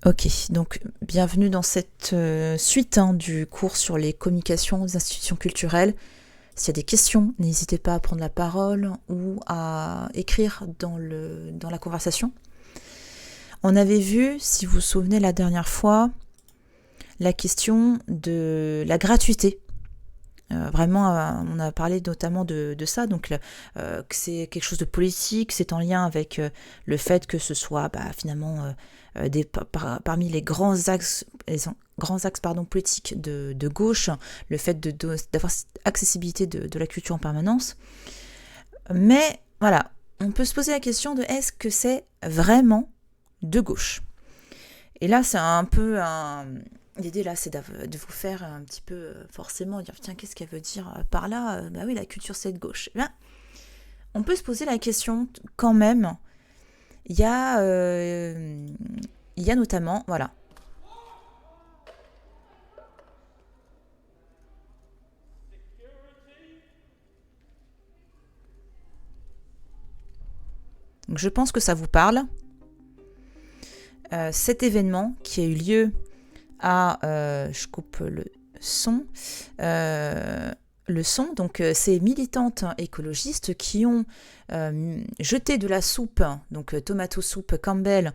Ok, donc bienvenue dans cette suite du cours sur les communications des institutions culturelles. S'il y a des questions, n'hésitez pas à prendre la parole ou à écrire dans la conversation. On avait vu, si vous vous souvenez la dernière fois, la question de la gratuité. Vraiment, on a parlé notamment de ça, donc que c'est quelque chose de politique, c'est en lien avec le fait que ce soit finalement parmi les grands axes politiques de gauche, le fait d'avoir cette accessibilité de la culture en permanence. Mais voilà, on peut se poser la question de est-ce que c'est vraiment de gauche? Et là, c'est un peu l'idée là, c'est de vous faire un petit peu forcément dire tiens, qu'est-ce qu'elle veut dire par là? Bah oui, la culture c'est de gauche. Eh bien, on peut se poser la question quand même. Il y a, notamment, voilà. Donc, je pense que ça vous parle. Cet événement qui a eu lieu je coupe le son, donc ces militantes écologistes qui ont jeté de la soupe, donc tomato soup Campbell,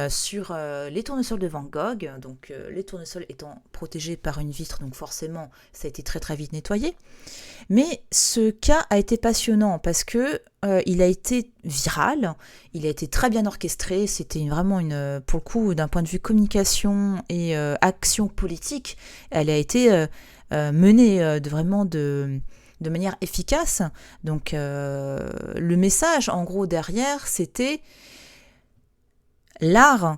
sur les tournesols de Van Gogh, donc les tournesols étant protégés par une vitre, donc forcément ça a été très très vite nettoyé. Mais ce cas a été passionnant parce que il a été viral, il a été très bien orchestré, c'était vraiment pour le coup, d'un point de vue communication et action politique, elle a été menée de manière efficace. Donc le message, en gros, derrière, c'était l'art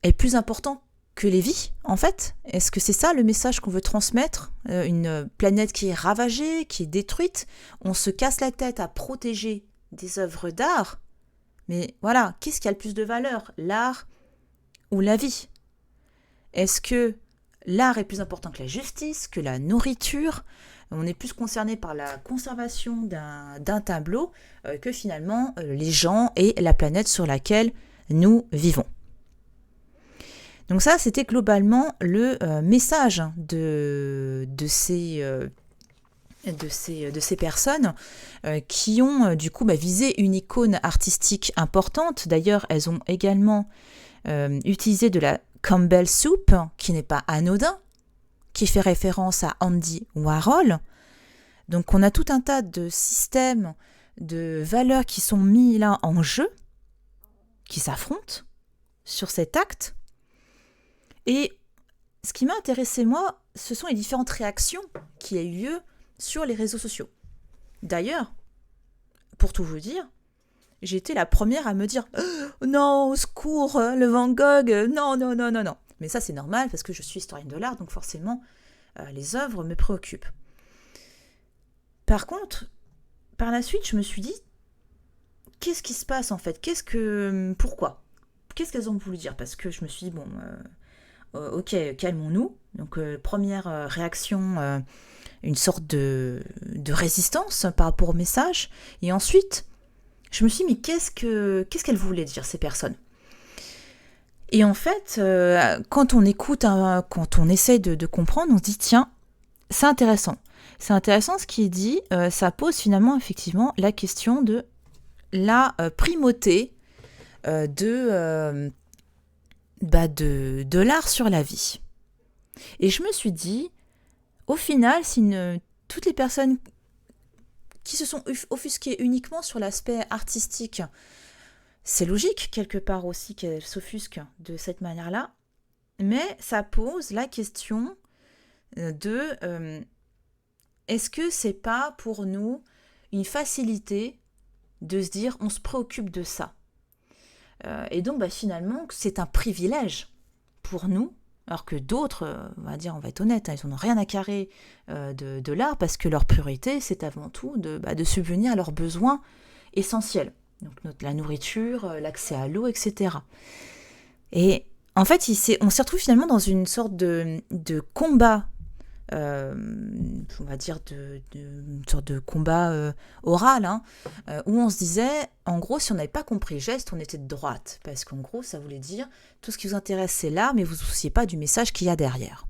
est plus important que les vies, en fait. Est-ce que c'est ça le message qu'on veut transmettre? Une planète qui est ravagée, qui est détruite, on se casse la tête à protéger des œuvres d'art, mais voilà, qu'est-ce qui a le plus de valeur, l'art ou la vie? Est-ce que l'art est plus important que la justice, que la nourriture? On est plus concerné par la conservation d'un tableau que finalement les gens et la planète sur laquelle nous vivons. Donc ça, c'était globalement le message de ces personnes qui ont du coup visé une icône artistique importante. D'ailleurs, elles ont également utilisé de la Campbell Soup, qui n'est pas anodin, qui fait référence à Andy Warhol. Donc on a tout un tas de systèmes, de valeurs qui sont mis là en jeu, qui s'affrontent sur cet acte. Et ce qui m'a intéressé, moi, ce sont les différentes réactions qui ont eu lieu sur les réseaux sociaux. D'ailleurs, pour tout vous dire, j'ai été la première à me dire « Non, au secours, le Van Gogh, non, non, non, non, non ». Mais ça, c'est normal, parce que je suis historienne de l'art, donc forcément, les œuvres me préoccupent. Par contre, par la suite, je me suis dit « Qu'est-ce qui se passe, en fait ? Pourquoi ? Qu'est-ce qu'elles ont voulu dire ?» Parce que je me suis dit « Bon, ok, calmons-nous. » Donc, première réaction, une sorte de résistance par rapport au message. Et ensuite, je me suis dit, mais qu'est-ce qu'elles voulaient dire, ces personnes? Et en fait, quand on écoute, quand on essaye de comprendre, on se dit, tiens, c'est intéressant. C'est intéressant ce qui est dit, ça pose finalement effectivement la question de la primauté de l'art sur la vie. Et je me suis dit, au final, toutes les personnes qui se sont offusquées uniquement sur l'aspect artistique, c'est logique quelque part aussi qu'elles s'offusquent de cette manière-là, mais ça pose la question de est-ce que c'est pas pour nous une facilité de se dire on se préoccupe de ça, et donc finalement c'est un privilège pour nous, alors que d'autres, on va être honnête, ils n'en ont rien à carrer de l'art, parce que leur priorité, c'est avant tout de subvenir à leurs besoins essentiels. Donc la nourriture, l'accès à l'eau, etc. Et en fait, on s'y retrouve finalement dans une sorte de combat on va dire une sorte de combat oral, où on se disait, en gros, si on n'avait pas compris le geste, on était de droite. Parce qu'en gros, ça voulait dire, tout ce qui vous intéresse, c'est l'art, mais vous ne vous souciez pas du message qu'il y a derrière.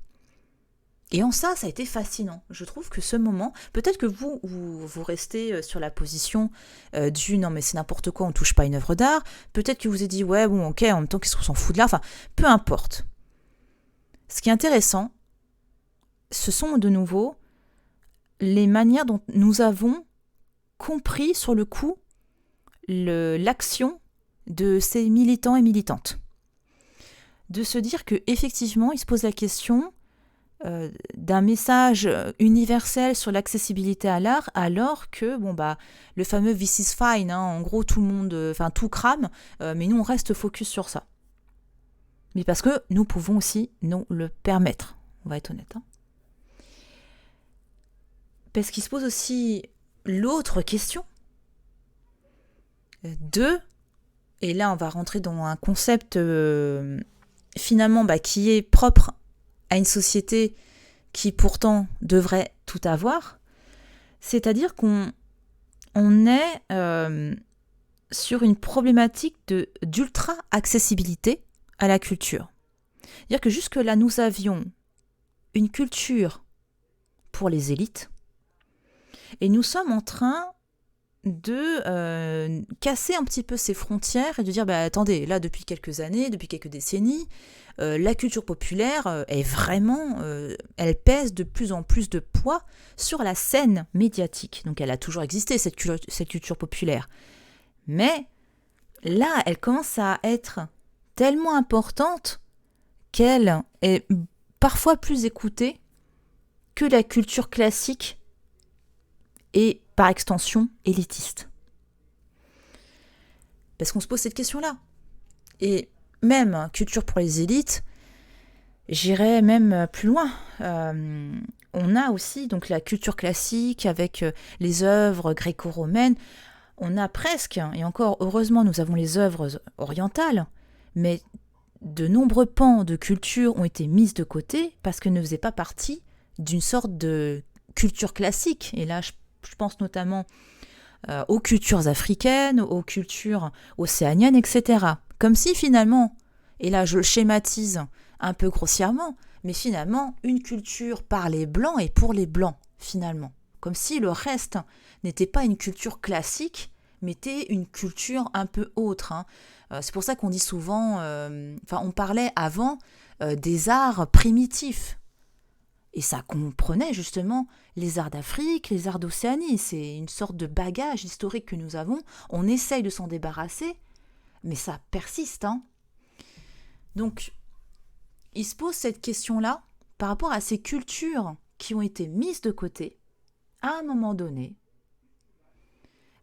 Et en ça a été fascinant. Je trouve que ce moment, peut-être que vous restez sur la position du non mais c'est n'importe quoi, on touche pas une œuvre d'art. Peut-être que vous avez dit ouais bon ok, en même temps qu'est-ce qu'on s'en fout de là. Enfin, peu importe. Ce qui est intéressant, ce sont de nouveau les manières dont nous avons compris sur le coup l'action de ces militants et militantes. De se dire qu'effectivement, ils se posent la question d'un message universel sur l'accessibilité à l'art, alors que le fameux This is fine, en gros tout le monde, tout crame, mais nous on reste focus sur ça. Mais parce que nous pouvons aussi nous le permettre, on va être honnête. Parce qu'il se pose aussi l'autre question et là on va rentrer dans un concept finalement qui est propre à une société qui pourtant devrait tout avoir, c'est-à-dire qu'on est sur une problématique d'ultra-accessibilité à la culture. C'est-à-dire que jusque-là, nous avions une culture pour les élites, et nous sommes en train de casser un petit peu ces frontières et de dire attendez, là depuis quelques années, depuis quelques décennies, la culture populaire est vraiment, elle pèse de plus en plus de poids sur la scène médiatique. Donc elle a toujours existé cette culture populaire, mais là elle commence à être tellement importante qu'elle est parfois plus écoutée que la culture classique et par extension élitiste. Parce qu'on se pose cette question-là. Et même culture pour les élites, j'irais même plus loin. On a aussi donc la culture classique avec les œuvres gréco-romaines. On a presque, et encore heureusement nous avons les œuvres orientales, mais de nombreux pans de culture ont été mis de côté parce qu'elles ne faisaient pas partie d'une sorte de culture classique. Et là, je pense notamment aux cultures africaines, aux cultures océaniennes, etc. Comme si finalement, et là je le schématise un peu grossièrement, mais finalement une culture par les blancs et pour les blancs, finalement. Comme si le reste n'était pas une culture classique, mais était une culture un peu autre. C'est pour ça qu'on dit souvent, on parlait avant des arts primitifs. Et ça comprenait justement les arts d'Afrique, les arts d'Océanie. C'est une sorte de bagage historique que nous avons. On essaye de s'en débarrasser, mais ça persiste. Donc, il se pose cette question-là par rapport à ces cultures qui ont été mises de côté à un moment donné.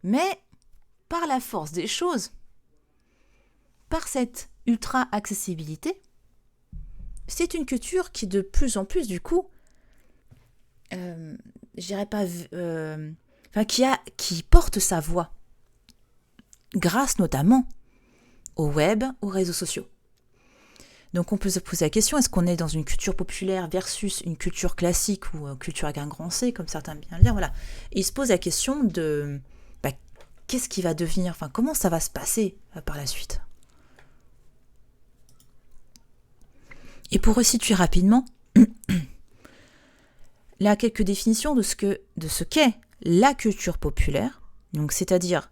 Mais par la force des choses, par cette ultra-accessibilité, c'est une culture qui de plus en plus, du coup, qui porte sa voix, grâce notamment au web, aux réseaux sociaux. Donc on peut se poser la question, est-ce qu'on est dans une culture populaire versus une culture classique ou culture avec un grand C, comme certains aiment bien le dire, voilà. Et il se pose la question de qu'est-ce qui va devenir, comment ça va se passer par la suite. Et pour resituer rapidement, là, quelques définitions de ce qu'est la culture populaire, donc c'est-à-dire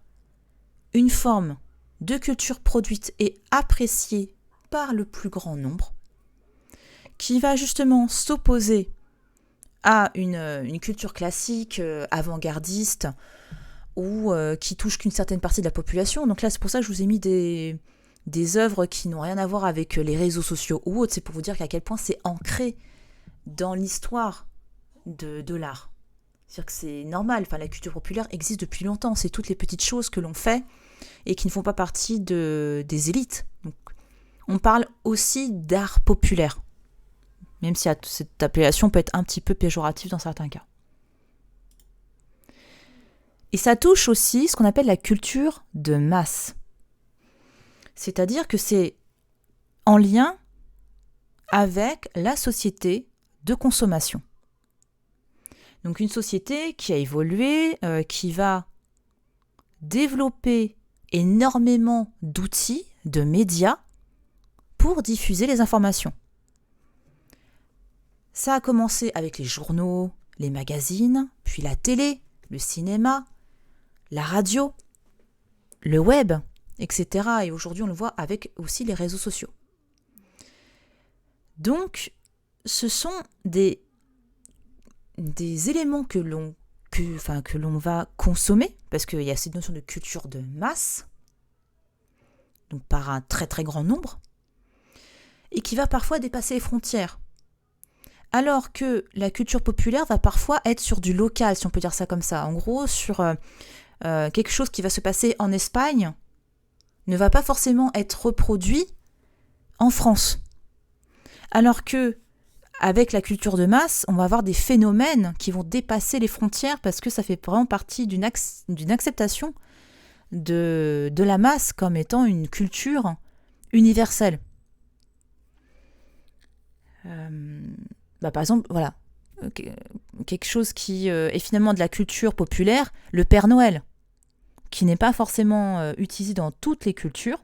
une forme de culture produite et appréciée par le plus grand nombre, qui va justement s'opposer à une culture classique, avant-gardiste, ou qui touche qu'une certaine partie de la population. Donc là, c'est pour ça que je vous ai mis des œuvres qui n'ont rien à voir avec les réseaux sociaux ou autres. C'est pour vous dire qu'à quel point c'est ancré dans l'histoire de l'art. C'est-à-dire que c'est normal, la culture populaire existe depuis longtemps, c'est toutes les petites choses que l'on fait et qui ne font pas partie des élites. Donc, on parle aussi d'art populaire, même si cette appellation peut être un petit peu péjorative dans certains cas. Et ça touche aussi ce qu'on appelle la culture de masse. C'est-à-dire que c'est en lien avec la société de consommation. Donc une société qui a évolué, qui va développer énormément d'outils, de médias pour diffuser les informations. Ça a commencé avec les journaux, les magazines, puis la télé, le cinéma, la radio, le web, etc. Et aujourd'hui, on le voit avec aussi les réseaux sociaux. Donc, ce sont des éléments que l'on va consommer, parce qu'il y a cette notion de culture de masse, donc par un très très grand nombre, et qui va parfois dépasser les frontières. Alors que la culture populaire va parfois être sur du local, si on peut dire ça comme ça. En gros, sur quelque chose qui va se passer en Espagne ne va pas forcément être reproduit en France. Alors que avec la culture de masse, on va avoir des phénomènes qui vont dépasser les frontières parce que ça fait vraiment partie d'une acceptation de la masse comme étant une culture universelle. Par exemple, voilà, quelque chose qui est finalement de la culture populaire, le Père Noël, qui n'est pas forcément utilisé dans toutes les cultures.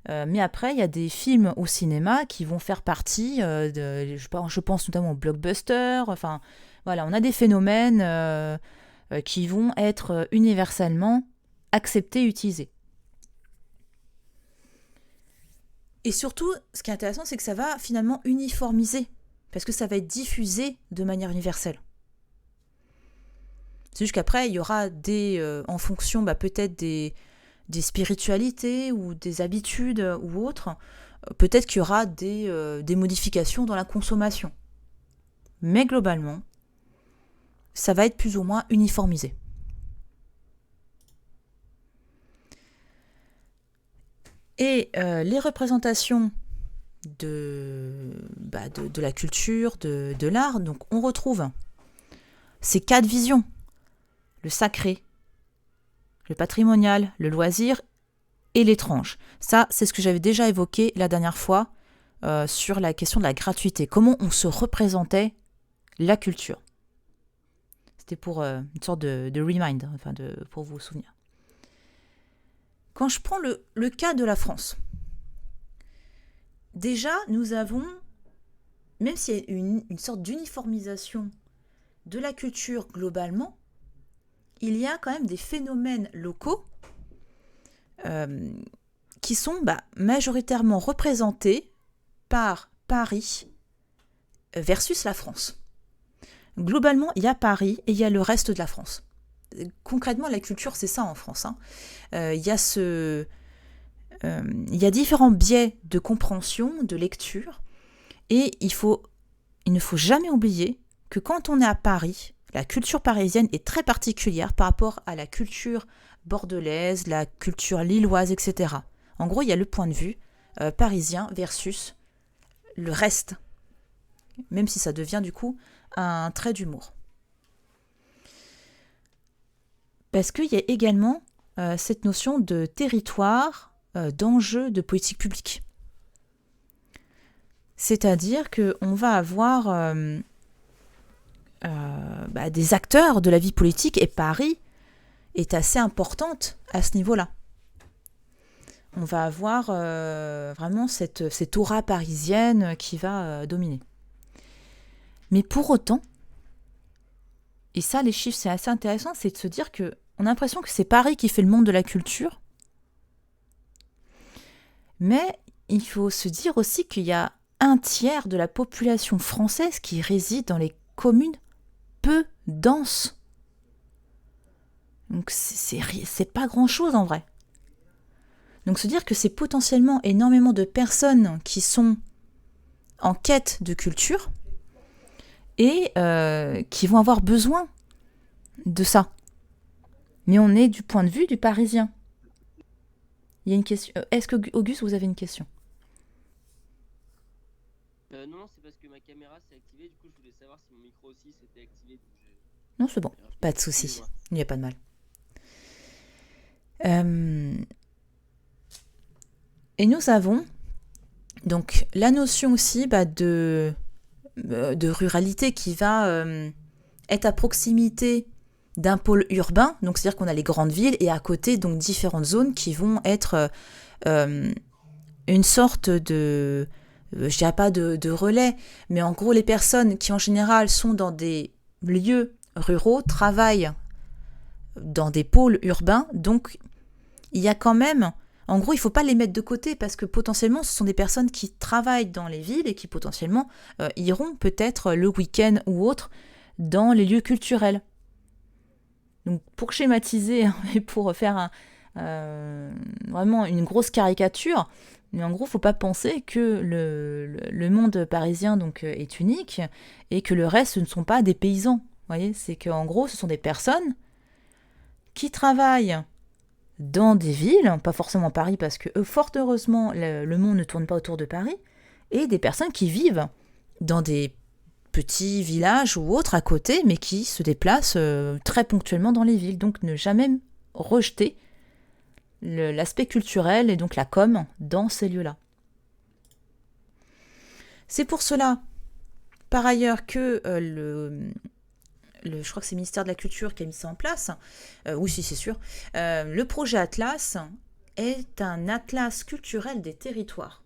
Mais après, il y a des films au cinéma qui vont faire partie, je pense notamment aux blockbusters. Enfin, voilà, on a des phénomènes qui vont être universellement acceptés, utilisés. Et surtout, ce qui est intéressant, c'est que ça va finalement uniformiser, parce que ça va être diffusé de manière universelle. C'est juste qu'après, il y aura en fonction peut-être des spiritualités ou des habitudes ou autres, peut-être qu'il y aura des modifications dans la consommation. Mais globalement, ça va être plus ou moins uniformisé. Et les représentations de la culture, de l'art, donc on retrouve ces 4 visions. Le sacré, le patrimonial, le loisir et l'étrange. Ça, c'est ce que j'avais déjà évoqué la dernière fois sur la question de la gratuité. Comment on se représentait la culture. C'était pour une sorte de remind, pour vous souvenir. Quand je prends le cas de la France, déjà, nous avons, même s'il y a une sorte d'uniformisation de la culture globalement, il y a quand même des phénomènes locaux qui sont majoritairement représentés par Paris versus la France. Globalement, il y a Paris et il y a le reste de la France. Concrètement, la culture, c'est ça en France. Il y a différents biais de compréhension, de lecture, et il ne faut jamais oublier que quand on est à Paris, la culture parisienne est très particulière par rapport à la culture bordelaise, la culture lilloise, etc. En gros, il y a le point de vue parisien versus le reste, même si ça devient du coup un trait d'humour. Parce qu'il y a également cette notion de territoire, d'enjeu de politique publique. C'est-à-dire qu'on va avoir des acteurs de la vie politique, et Paris est assez importante à ce niveau-là. On va avoir vraiment cette aura parisienne qui va dominer. Mais pour autant, et ça les chiffres c'est assez intéressant, c'est de se dire qu'on a l'impression que c'est Paris qui fait le monde de la culture, mais il faut se dire aussi qu'il y a 1/3 de la population française qui réside dans les communes peu denses. Donc c'est pas grand-chose en vrai. Donc se dire que c'est potentiellement énormément de personnes qui sont en quête de culture et qui vont avoir besoin de ça. Mais on est du point de vue du Parisien. Il y a une question. Est-ce que Auguste, vous avez une question ? Non, c'est parce que ma caméra s'est activée, du coup je voulais savoir si mon micro aussi s'était activé. Non, c'est bon, pas de souci, il n'y a pas de mal. Et nous avons donc la notion aussi de ruralité qui va être à proximité d'un pôle urbain, donc c'est-à-dire qu'on a les grandes villes, et à côté, donc différentes zones qui vont être une sorte de, je dirais pas de relais, mais en gros, les personnes qui en général sont dans des lieux ruraux travaillent dans des pôles urbains, donc il y a quand même, en gros, il ne faut pas les mettre de côté parce que potentiellement, ce sont des personnes qui travaillent dans les villes et qui potentiellement iront peut-être le week-end ou autre dans les lieux culturels. Donc pour schématiser et pour faire vraiment une grosse caricature, mais en gros, il ne faut pas penser que le monde parisien donc, est unique et que le reste, ce ne sont pas des paysans. Vous voyez, c'est qu'en gros, ce sont des personnes qui travaillent dans des villes, pas forcément Paris, parce que fort heureusement, le monde ne tourne pas autour de Paris, et des personnes qui vivent dans des petits villages ou autres à côté, mais qui se déplacent très ponctuellement dans les villes. Donc ne jamais rejeter l'aspect culturel et donc la com dans ces lieux-là. C'est pour cela, par ailleurs, que je crois que c'est le ministère de la Culture qui a mis ça en place. Oui, si, c'est sûr. Le projet Atlas est un atlas culturel des territoires.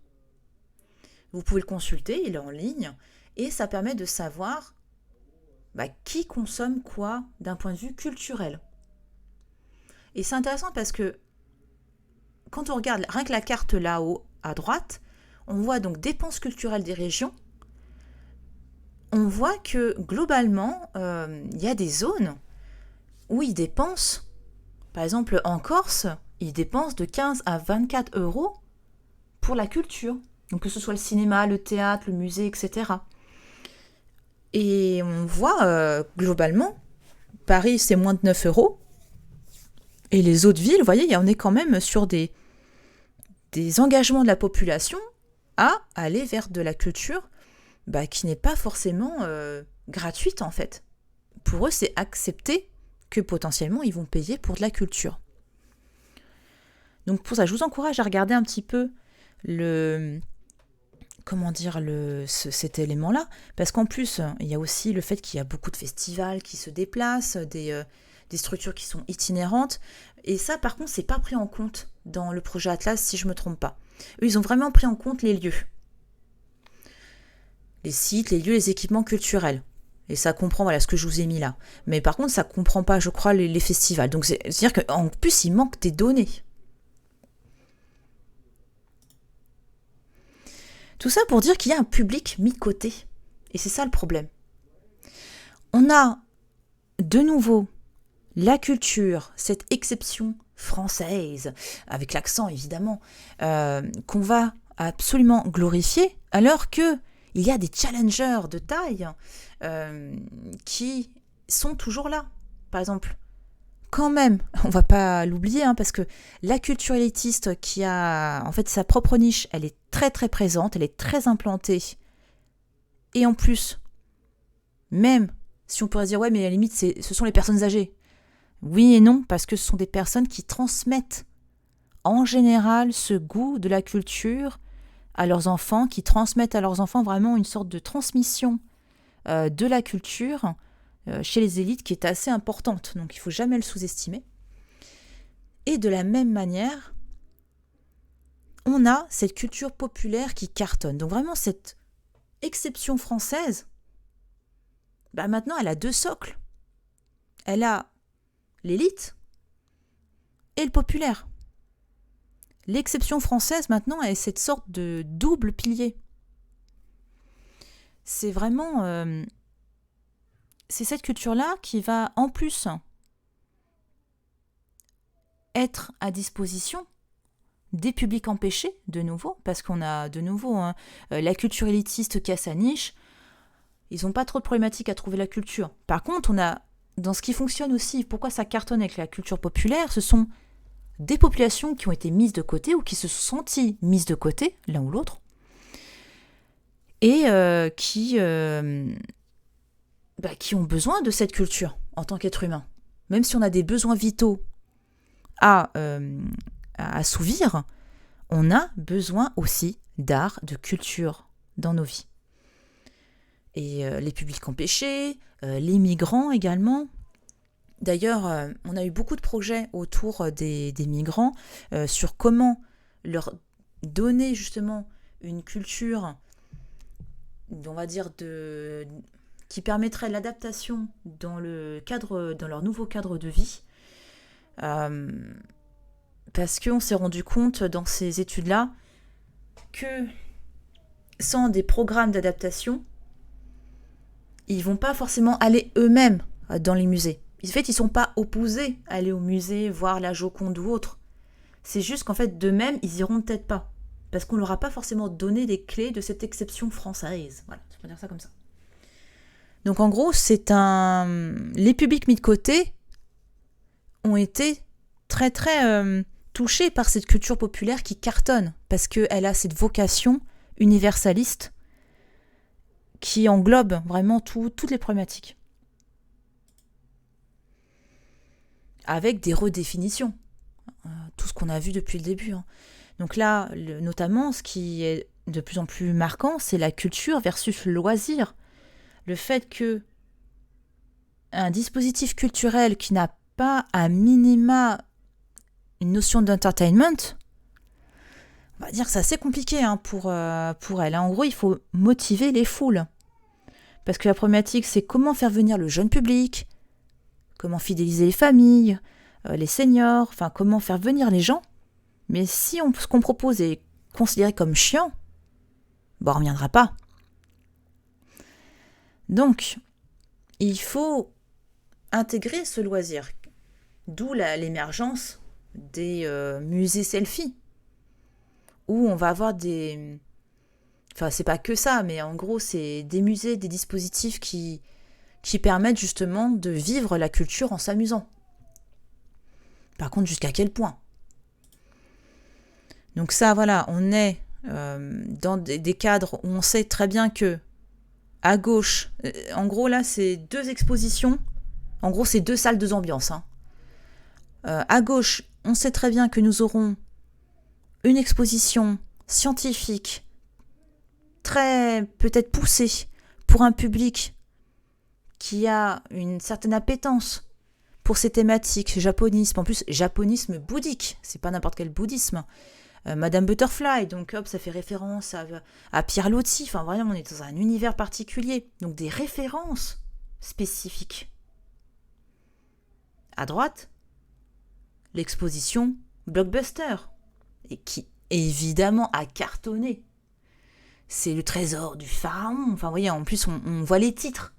Vous pouvez le consulter, il est en ligne, et ça permet de savoir qui consomme quoi d'un point de vue culturel. Et c'est intéressant parce que quand on regarde rien que la carte là-haut à droite, on voit donc dépenses culturelles des régions. On voit que globalement, il y a des zones où ils dépensent, par exemple en Corse, ils dépensent de 15 à 24 euros pour la culture. Donc que ce soit le cinéma, le théâtre, le musée, etc. Et on voit globalement, Paris c'est moins de 9 euros. Et les autres villes, vous voyez, on est quand même sur des engagements de la population à aller vers de la culture qui n'est pas forcément gratuite en fait. Pour eux, c'est accepter que potentiellement ils vont payer pour de la culture. Donc pour ça, je vous encourage à regarder un petit peu cet élément-là, parce qu'en plus, il y a aussi le fait qu'il y a beaucoup de festivals qui se déplacent, des structures qui sont itinérantes, et ça, par contre, c'est pas pris en compte dans le projet Atlas, si je me trompe pas. Eux, ils ont vraiment pris en compte les lieux. Les sites, les lieux, les équipements culturels. Et ça comprend ce que je vous ai mis là. Mais par contre, ça comprend pas, je crois, les festivals. Donc, c'est-à-dire qu'en plus, il manque des données. Tout ça pour dire qu'il y a un public mis de côté. Et c'est ça le problème. On a de nouveau la culture, cette exception française, avec l'accent évidemment, qu'on va absolument glorifier, alors que il y a des challengers de taille qui sont toujours là. Par exemple, quand même, on va pas l'oublier, parce que la culture élitiste qui a en fait sa propre niche, elle est très très présente, elle est très implantée. Et en plus, même si on pourrait dire, ouais, mais à la limite, ce sont les personnes âgées. Oui et non, parce que ce sont des personnes qui transmettent en général ce goût de la culture à leurs enfants, qui transmettent à leurs enfants vraiment une sorte de transmission de la culture chez les élites qui est assez importante. Donc il ne faut jamais le sous-estimer. Et de la même manière, on a cette culture populaire qui cartonne. Donc vraiment cette exception française, maintenant elle a deux socles. Elle a l'élite et le populaire. L'exception française, maintenant, est cette sorte de double pilier. C'est vraiment... c'est cette culture-là qui va, en plus, être à disposition des publics empêchés, de nouveau, parce qu'on a, de nouveau, la culture élitiste qui a sa niche. Ils n'ont pas trop de problématiques à trouver la culture. Par contre, on a, dans ce qui fonctionne aussi, pourquoi ça cartonne avec la culture populaire, ce sont des populations qui ont été mises de côté ou qui se sont senties mises de côté, l'un ou l'autre, et qui ont besoin de cette culture en tant qu'être humain. Même si on a des besoins vitaux à assouvir, on a besoin aussi d'art, de culture dans nos vies. et les publics empêchés, les migrants également. D'ailleurs, on a eu beaucoup de projets autour des migrants sur comment leur donner justement une culture, on va dire, qui permettrait l'adaptation dans leur nouveau cadre de vie. Parce qu'on s'est rendu compte dans ces études-là que sans des programmes d'adaptation, ils vont pas forcément aller eux-mêmes dans les musées. En fait, ils sont pas opposés à aller au musée, voir la Joconde ou autre. C'est juste qu'en fait, d'eux-mêmes, ils iront peut-être pas. Parce qu'on leur a pas forcément donné les clés de cette exception française. Voilà, je peux dire ça comme ça. Donc en gros, les publics mis de côté ont été très très touchés par cette culture populaire qui cartonne. Parce qu'elle a cette vocation universaliste qui englobe vraiment toutes les problématiques. Avec des redéfinitions. Tout ce qu'on a vu depuis le début. Donc là, notamment, ce qui est de plus en plus marquant, c'est la culture versus le loisir. Le fait que un dispositif culturel qui n'a pas à minima une notion d'entertainment, on va dire que c'est assez compliqué pour elle. En gros, il faut motiver les foules. Parce que la problématique, c'est comment faire venir le jeune public, comment fidéliser les familles, les seniors, enfin comment faire venir les gens. Mais si ce qu'on propose est considéré comme chiant, on ne reviendra pas. Donc, il faut intégrer ce loisir. D'où l'émergence des musées selfie, où on va avoir des... Enfin, c'est pas que ça, mais en gros, c'est des musées, des dispositifs qui permettent justement de vivre la culture en s'amusant. Par contre, jusqu'à quel point ? Donc ça, voilà, on est dans des cadres où on sait très bien que à gauche, en gros là, c'est 2 expositions, en gros c'est 2 salles, 2 ambiances. À gauche, on sait très bien que nous aurons une exposition scientifique très peut-être poussée pour un public qui a une certaine appétence pour ces thématiques, japonisme, en plus japonisme bouddhique, c'est pas n'importe quel bouddhisme. Madame Butterfly, donc hop, ça fait référence à Pierre Loti, enfin vraiment on est dans un univers particulier, donc des références spécifiques. À droite, l'exposition Blockbuster, et qui évidemment a cartonné. C'est le trésor du pharaon, enfin vous voyez, en plus on voit les titres.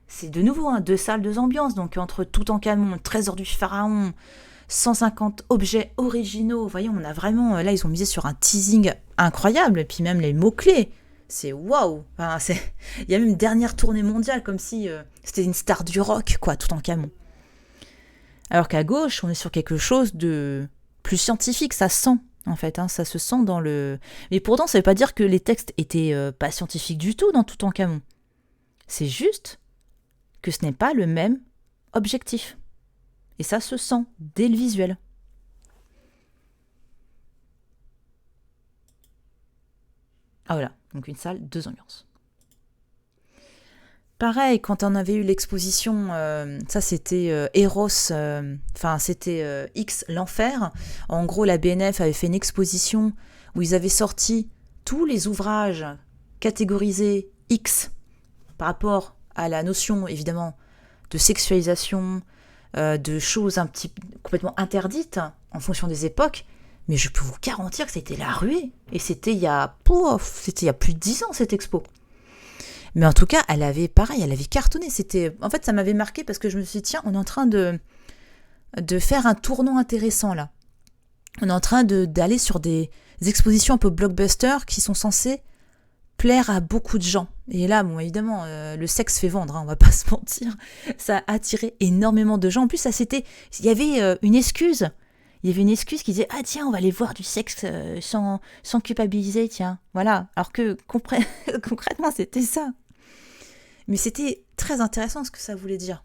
C'est de nouveau 2 salles, 2 ambiances, donc entre Toutankhamon, trésor du pharaon, 150 objets originaux. Vous voyez, on a vraiment... Là, ils ont misé sur un teasing incroyable. Et puis même les mots-clés. C'est waouh. Enfin, il y a même une dernière tournée mondiale, comme si c'était une star du rock, quoi, Toutankhamon. Alors qu'à gauche, on est sur quelque chose de plus scientifique. Ça sent, en fait. Ça se sent dans le... Mais pourtant, ça ne veut pas dire que les textes étaient pas scientifiques du tout dans Toutankhamon. C'est juste que ce n'est pas le même objectif. Et ça se sent dès le visuel. Ah voilà, donc une salle, 2 ambiances. Pareil, quand on avait eu l'exposition, ça c'était Eros, c'était X l'enfer. En gros, la BNF avait fait une exposition où ils avaient sorti tous les ouvrages catégorisés X par rapport à la notion, évidemment, de sexualisation, de choses complètement interdites en fonction des époques, mais je peux vous garantir que c'était la ruée. Et c'était il y a plus de 10 ans, cette expo. Mais en tout cas, elle avait cartonné. En fait, ça m'avait marqué parce que je me suis dit, tiens, on est en train de faire un tournant intéressant, là. On est en train d'aller sur des expositions un peu blockbuster qui sont censées plaire à beaucoup de gens. Et là, bon, évidemment, le sexe fait vendre, on va pas se mentir. Ça a attiré énormément de gens. En plus, il y avait une excuse. Il y avait une excuse qui disait « Ah tiens, on va aller voir du sexe sans culpabiliser, tiens. » Voilà. Alors que concrètement, c'était ça. Mais c'était très intéressant ce que ça voulait dire.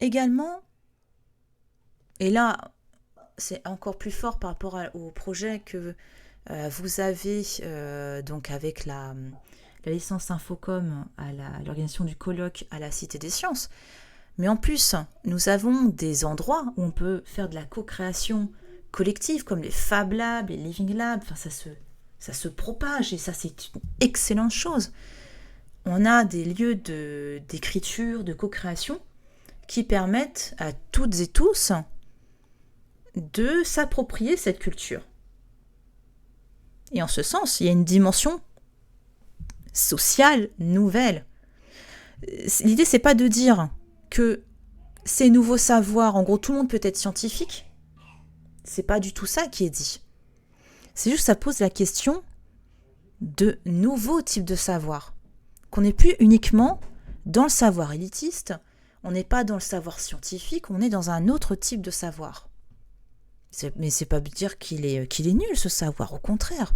Également, et là, c'est encore plus fort par rapport au projet que vous avez donc avec la licence Infocom à l'organisation du colloque à la Cité des Sciences. Mais en plus, nous avons des endroits où on peut faire de la co-création collective, comme les Fab Labs, les Living Labs. Enfin, ça se propage et ça, c'est une excellente chose. On a des lieux d'écriture, de co-création qui permettent à toutes et tous de s'approprier cette culture. Et en ce sens, il y a une dimension sociale nouvelle. L'idée, c'est pas de dire que ces nouveaux savoirs, en gros, tout le monde peut être scientifique. C'est pas du tout ça qui est dit. C'est juste que ça pose la question de nouveaux types de savoirs. Qu'on n'est plus uniquement dans le savoir élitiste, on n'est pas dans le savoir scientifique, on est dans un autre type de savoir. Mais c'est pas dire qu'il est nul ce savoir, au contraire.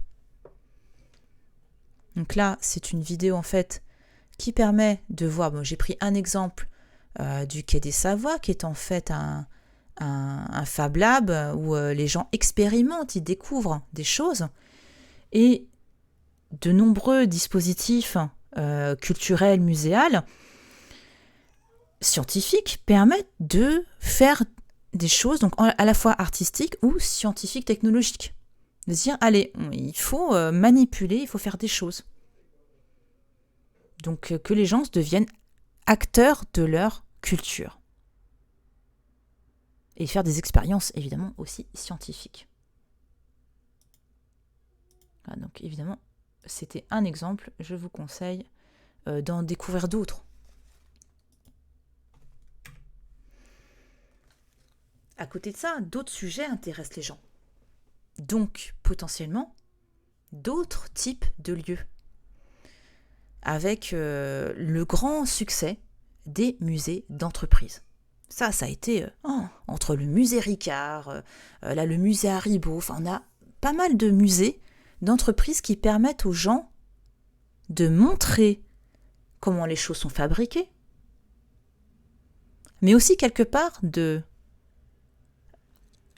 Donc là, c'est une vidéo en fait qui permet de voir, bon, j'ai pris un exemple du Quai des Savoies, qui est en fait un Fab Lab où les gens expérimentent, ils découvrent des choses. Et de nombreux dispositifs culturels, muséals, scientifiques, permettent de faire des choses, donc à la fois artistiques ou scientifiques, technologiques. De se dire, allez, il faut manipuler, il faut faire des choses. Donc que les gens deviennent acteurs de leur culture. Et faire des expériences, évidemment, aussi scientifiques. Voilà, donc évidemment, c'était un exemple. Je vous conseille d'en découvrir d'autres. À côté de ça, d'autres sujets intéressent les gens. Donc, potentiellement, d'autres types de lieux. Avec le grand succès des musées d'entreprise. Ça a été entre le musée Ricard, là, le musée Haribo, enfin, on a pas mal de musées d'entreprises qui permettent aux gens de montrer comment les choses sont fabriquées, mais aussi quelque part de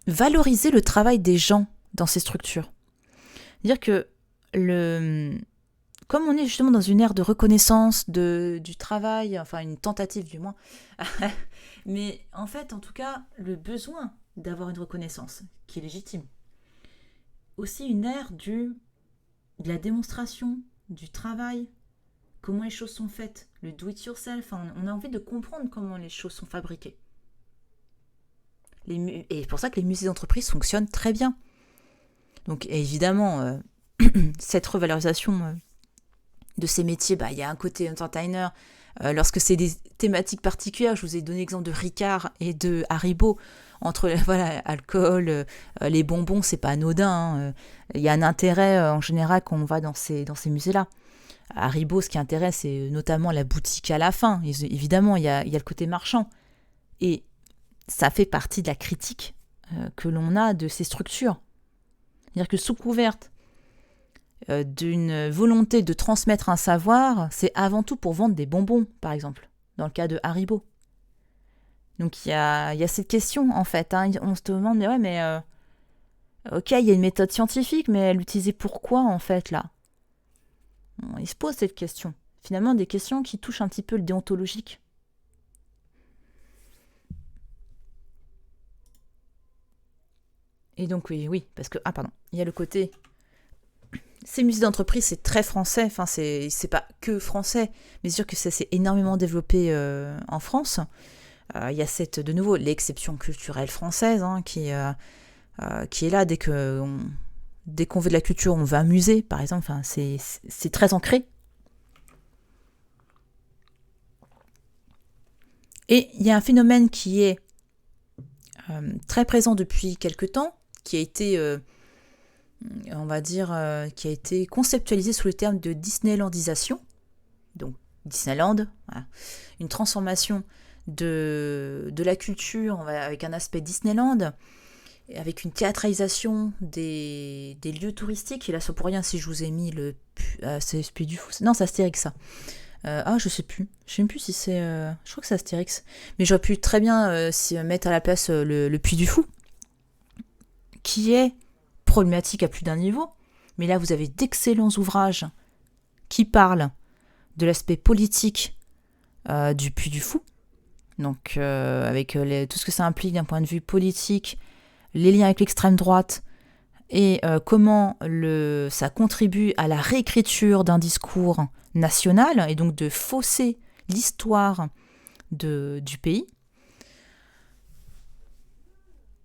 valoriser le travail des gens dans ces structures. Dire que comme on est justement dans une ère de reconnaissance du travail, enfin une tentative du moins, mais en fait, en tout cas, le besoin d'avoir une reconnaissance qui est légitime. Aussi une ère de la démonstration, du travail, comment les choses sont faites, le do-it-yourself, on a envie de comprendre comment les choses sont fabriquées. Et c'est pour ça que les musées d'entreprise fonctionnent très bien. Donc évidemment, cette revalorisation de ces métiers, il y a un côté entertainer. Lorsque c'est des thématiques particulières, je vous ai donné l'exemple de Ricard et de Haribo, entre alcool, les bonbons, c'est pas anodin. Il y a un intérêt en général quand on va dans ces musées-là. Haribo, ce qui intéresse, c'est notamment la boutique à la fin. Évidemment, il y a le côté marchand. Et ça fait partie de la critique que l'on a de ces structures. C'est-à-dire que sous couverte d'une volonté de transmettre un savoir, c'est avant tout pour vendre des bonbons, par exemple, dans le cas de Haribo. Donc il y a cette question, en fait. On se demande, ok, il y a une méthode scientifique, mais elle l'utilisait pourquoi, en fait, là ? Il se pose cette question. Finalement, des questions qui touchent un petit peu le déontologique. Et donc, oui, parce que, il y a le côté... Ces musées d'entreprise, c'est très français, enfin, c'est pas que français, mais c'est sûr que ça s'est énormément développé en France. Il y a de nouveau, l'exception culturelle française qui est là dès qu'on veut de la culture, on va à un musée, par exemple, enfin, c'est très ancré. Et il y a un phénomène qui est très présent depuis quelque temps, qui a été... qui a été conceptualisé sous le terme de Disneylandisation. Donc, Disneyland, voilà. Une transformation de la culture avec un aspect Disneyland, avec une théâtralisation des lieux touristiques. Et là, c'est pour rien si je vous ai mis c'est Puy du Fou. Non, c'est Astérix, ça. Je sais plus. Je sais même plus si c'est... je crois que c'est Astérix. Mais j'aurais pu très bien mettre à la place le Puy du Fou, qui est problématique à plus d'un niveau, mais là vous avez d'excellents ouvrages qui parlent de l'aspect politique du Puy du Fou, donc avec tout ce que ça implique d'un point de vue politique, les liens avec l'extrême droite, et comment ça contribue à la réécriture d'un discours national, et donc de fausser l'histoire du pays.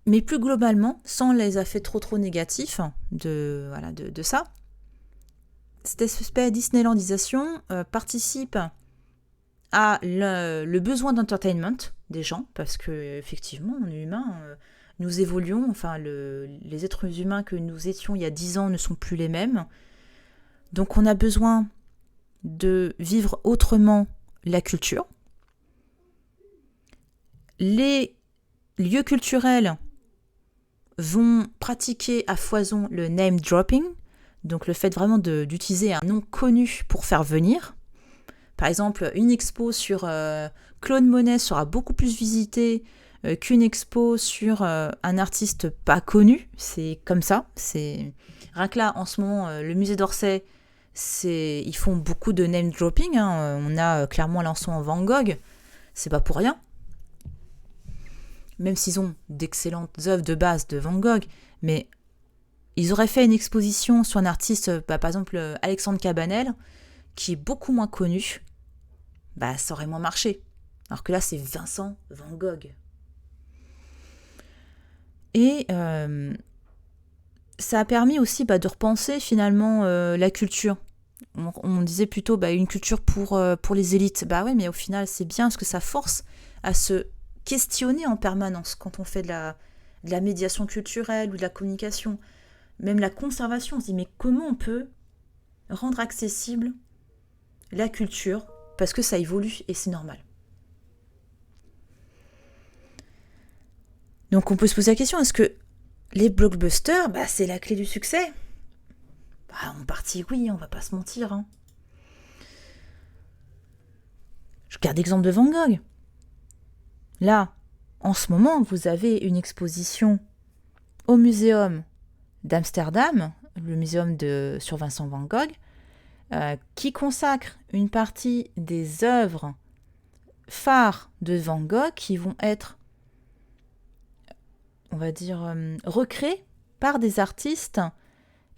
Mais plus globalement, sans les effets trop négatifs de ça, cette espèce de Disneylandisation participe à le besoin d'entertainment des gens, parce que effectivement, on est humain, nous évoluons, enfin les êtres humains que nous étions il y a 10 ans ne sont plus les mêmes. Donc on a besoin de vivre autrement la culture. Les lieux culturels vont pratiquer à foison le name dropping, donc le fait vraiment d'utiliser un nom connu pour faire venir. Par exemple, une expo sur Claude Monet sera beaucoup plus visitée qu'une expo sur un artiste pas connu. C'est comme ça. Rien que là, en ce moment, le musée d'Orsay, ils font beaucoup de name dropping. On a clairement lancé en Van Gogh. C'est pas pour rien. Même s'ils ont d'excellentes œuvres de base de Van Gogh, mais ils auraient fait une exposition sur un artiste, par exemple Alexandre Cabanel, qui est beaucoup moins connu, ça aurait moins marché. Alors que là, c'est Vincent Van Gogh. Et ça a permis aussi de repenser finalement la culture. On disait plutôt une culture pour les élites. Oui, mais au final, c'est bien parce que ça force à se questionner en permanence quand on fait de la médiation culturelle ou de la communication. Même la conservation, on se dit mais comment on peut rendre accessible la culture parce que ça évolue et c'est normal. Donc on peut se poser la question, est-ce que les blockbusters, c'est la clé du succès ? En partie oui, on va pas se mentir. Je garde l'exemple de Van Gogh. Là, en ce moment, vous avez une exposition au muséum d'Amsterdam, le muséum sur Vincent Van Gogh, qui consacre une partie des œuvres phares de Van Gogh qui vont être, on va dire, recréées par des artistes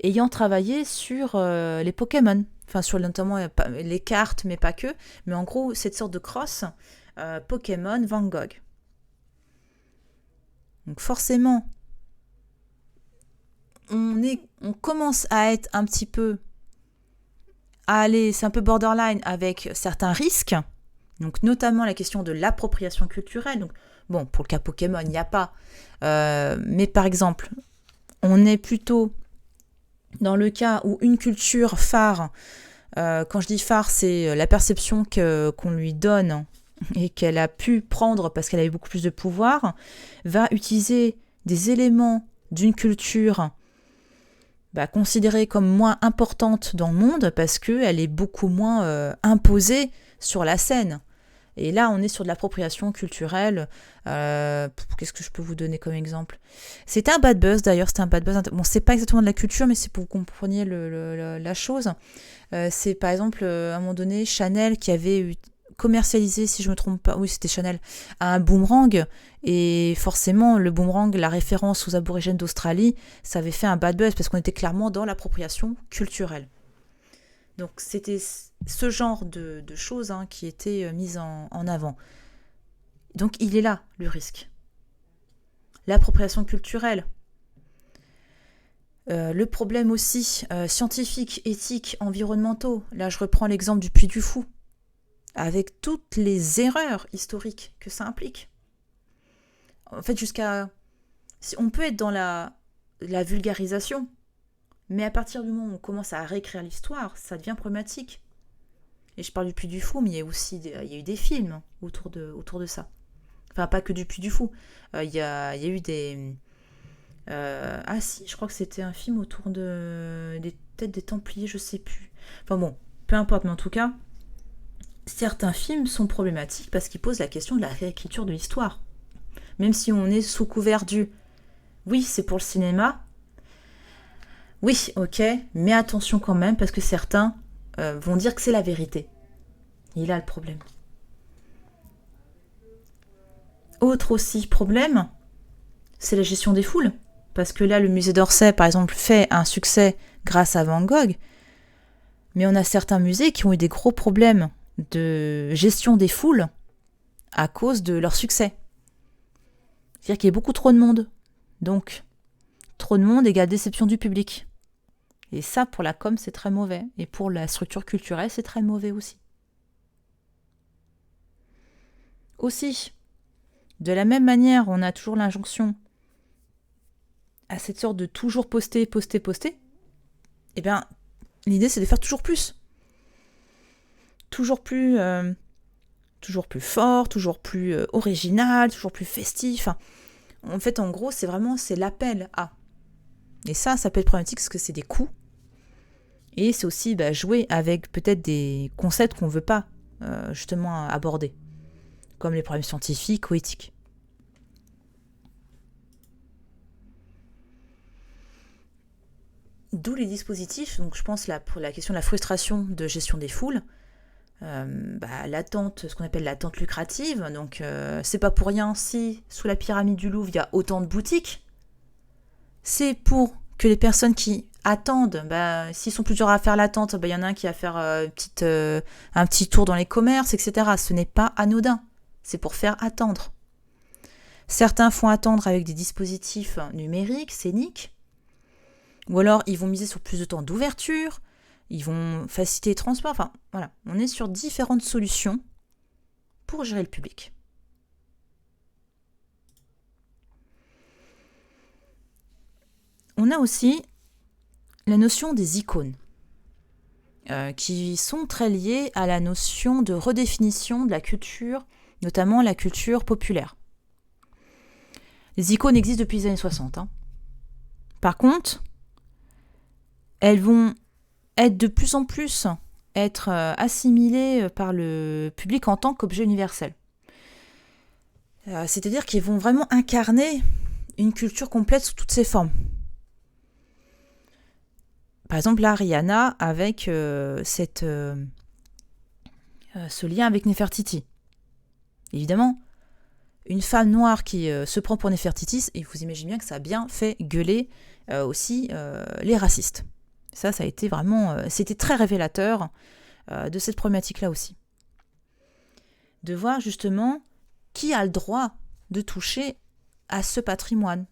ayant travaillé sur les Pokémon, enfin sur notamment les cartes, mais pas que, mais en gros cette sorte de cross Pokémon Van Gogh. Donc forcément, on commence à être un petit peu c'est un peu borderline avec certains risques, donc notamment la question de l'appropriation culturelle. Donc, bon, pour le cas Pokémon, il n'y a pas, mais par exemple, on est plutôt dans le cas où une culture phare, quand je dis phare, c'est la perception qu'on lui donne et qu'elle a pu prendre parce qu'elle avait beaucoup plus de pouvoir, va utiliser des éléments d'une culture considérée comme moins importante dans le monde parce qu'elle est beaucoup moins imposée sur la scène. Et là, on est sur de l'appropriation culturelle. Qu'est-ce que je peux vous donner comme exemple ? C'était un bad buzz, d'ailleurs. C'était un bad buzz. Bon, c'est pas exactement de la culture, mais c'est pour que vous compreniez la chose. C'est par exemple, à un moment donné, Chanel qui avait commercialisé, si je me trompe pas, oui, c'était Chanel, un boomerang. Et forcément, le boomerang, la référence aux aborigènes d'Australie, ça avait fait un bad buzz parce qu'on était clairement dans l'appropriation culturelle. Donc c'était ce genre de choses qui étaient mises en avant. Donc il est là, le risque. L'appropriation culturelle. Le problème aussi scientifique, éthique, environnementaux. Là, je reprends l'exemple du Puy du Fou, avec toutes les erreurs historiques que ça implique. En fait, on peut être dans la vulgarisation, mais à partir du moment où on commence à réécrire l'histoire, ça devient problématique. Et je parle du Puy du Fou, mais il y a aussi il y a eu des films autour de ça. Enfin, pas que du Puy du Fou. Il y a eu des... si, je crois que c'était un film autour peut-être des Templiers, je sais plus. Enfin bon, peu importe, mais en tout cas, certains films sont problématiques parce qu'ils posent la question de la réécriture de l'histoire. Même si on est sous couvert du « oui, c'est pour le cinéma », oui, ok, mais attention quand même, parce que certains vont dire que c'est la vérité. Il a le problème. Autre aussi problème, c'est la gestion des foules. Parce que là, le musée d'Orsay, par exemple, fait un succès grâce à Van Gogh, mais on a certains musées qui ont eu des gros problèmes de gestion des foules à cause de leur succès. C'est-à-dire qu'il y a beaucoup trop de monde. Donc, trop de monde égale déception du public. Et ça, pour la com, c'est très mauvais. Et pour la structure culturelle, c'est très mauvais aussi. Aussi, de la même manière, on a toujours l'injonction à cette sorte de toujours poster. Eh bien, l'idée, c'est de faire toujours plus. Toujours plus fort, toujours plus original, toujours plus festif. En fait, en gros, c'est l'appel à. Et ça peut être problématique parce que c'est des coûts. Et c'est aussi jouer avec peut-être des concepts qu'on ne veut pas justement aborder, comme les problèmes scientifiques ou éthiques. D'où les dispositifs, donc je pense là, pour la question de la frustration de gestion des foules, l'attente, ce qu'on appelle l'attente lucrative, donc c'est pas pour rien si sous la pyramide du Louvre il y a autant de boutiques, c'est pour que les personnes qui attendent, s'ils sont plus durs à faire l'attente, y en a un qui va faire un petit tour dans les commerces, etc. Ce n'est pas anodin, c'est pour faire attendre. Certains font attendre avec des dispositifs numériques, scéniques, ou alors ils vont miser sur plus de temps d'ouverture, ils vont faciliter les transports, enfin voilà, on est sur différentes solutions pour gérer le public. On a aussi la notion des icônes, qui sont très liées à la notion de redéfinition de la culture, notamment la culture populaire. Les icônes existent depuis les années 60. Par contre, elles vont être de plus en plus assimilées par le public en tant qu'objet universel. C'est-à-dire qu'ils vont vraiment incarner une culture complète sous toutes ses formes. Par exemple, là, Rihanna, avec ce lien avec Nefertiti. Évidemment, une femme noire qui se prend pour Nefertiti, et vous imaginez bien que ça a bien fait gueuler aussi les racistes. Ça a été vraiment... c'était très révélateur de cette problématique-là aussi. De voir justement qui a le droit de toucher à ce patrimoine.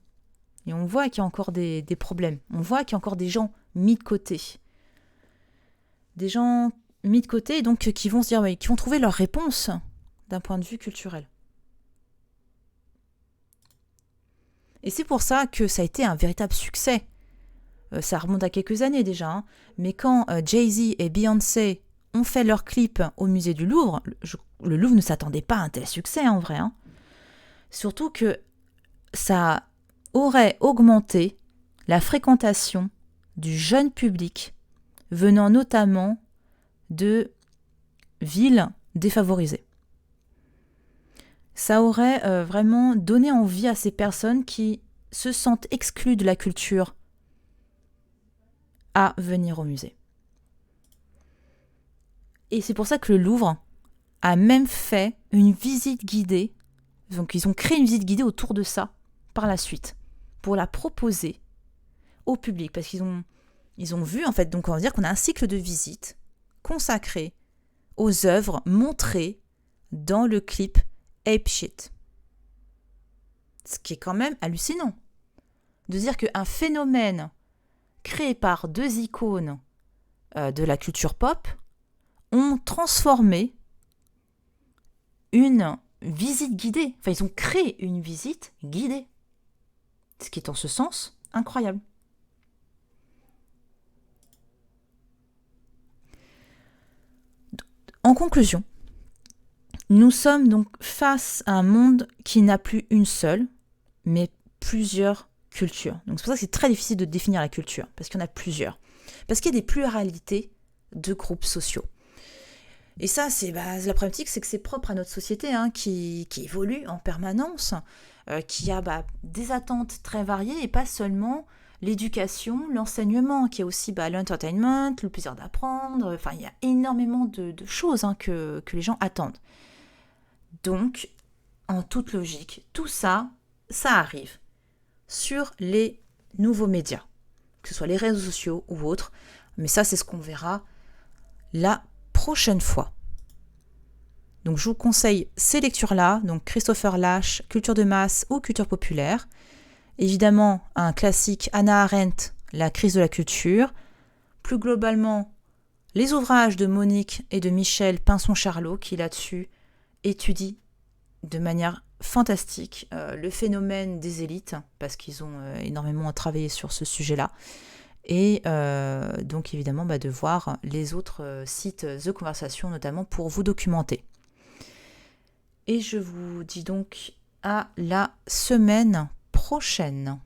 Et on voit qu'il y a encore des problèmes. On voit qu'il y a encore des gens mis de côté. Des gens mis de côté, et donc qui vont se dire, qui vont trouver leur réponse d'un point de vue culturel. Et c'est pour ça que ça a été un véritable succès. Ça remonte à quelques années déjà, mais quand Jay-Z et Beyoncé ont fait leur clip au musée du Louvre, le Louvre ne s'attendait pas à un tel succès en vrai. Surtout que ça aurait augmenté la fréquentation du jeune public venant notamment de villes défavorisées. Ça aurait vraiment donné envie à ces personnes qui se sentent exclues de la culture à venir au musée. Et c'est pour ça que le Louvre a même fait une visite guidée. Donc ils ont créé une visite guidée autour de ça par la suite pour la proposer au public, parce qu'ils ont vu en fait, donc on va dire qu'on a un cycle de visites consacré aux œuvres montrées dans le clip Ape Shit. Ce qui est quand même hallucinant de dire qu'un phénomène créé par deux icônes de la culture pop ont transformé une visite guidée. Enfin, ils ont créé une visite guidée. Ce qui est en ce sens incroyable. En conclusion, nous sommes donc face à un monde qui n'a plus une seule, mais plusieurs cultures. Donc c'est pour ça que c'est très difficile de définir la culture, parce qu'il y en a plusieurs. Parce qu'il y a des pluralités de groupes sociaux. Et ça, c'est la problématique, c'est que c'est propre à notre société qui évolue en permanence, qui a des attentes très variées et pas seulement l'éducation, l'enseignement, qui est aussi l'entertainment, le plaisir d'apprendre. Enfin, il y a énormément de choses que les gens attendent. Donc, en toute logique, tout ça, ça arrive sur les nouveaux médias, que ce soit les réseaux sociaux ou autres. Mais ça, c'est ce qu'on verra la prochaine fois. Donc, je vous conseille ces lectures-là, donc Christopher Lasch, Culture de masse ou Culture populaire. Évidemment, un classique, Hannah Arendt, La crise de la culture. Plus globalement, les ouvrages de Monique et de Michel Pinson-Charlot, qui là-dessus étudient de manière fantastique le phénomène des élites, parce qu'ils ont énormément travaillé sur ce sujet-là. Et donc évidemment de voir les autres sites The Conversation, notamment pour vous documenter. Et je vous dis donc à la semaine prochaine.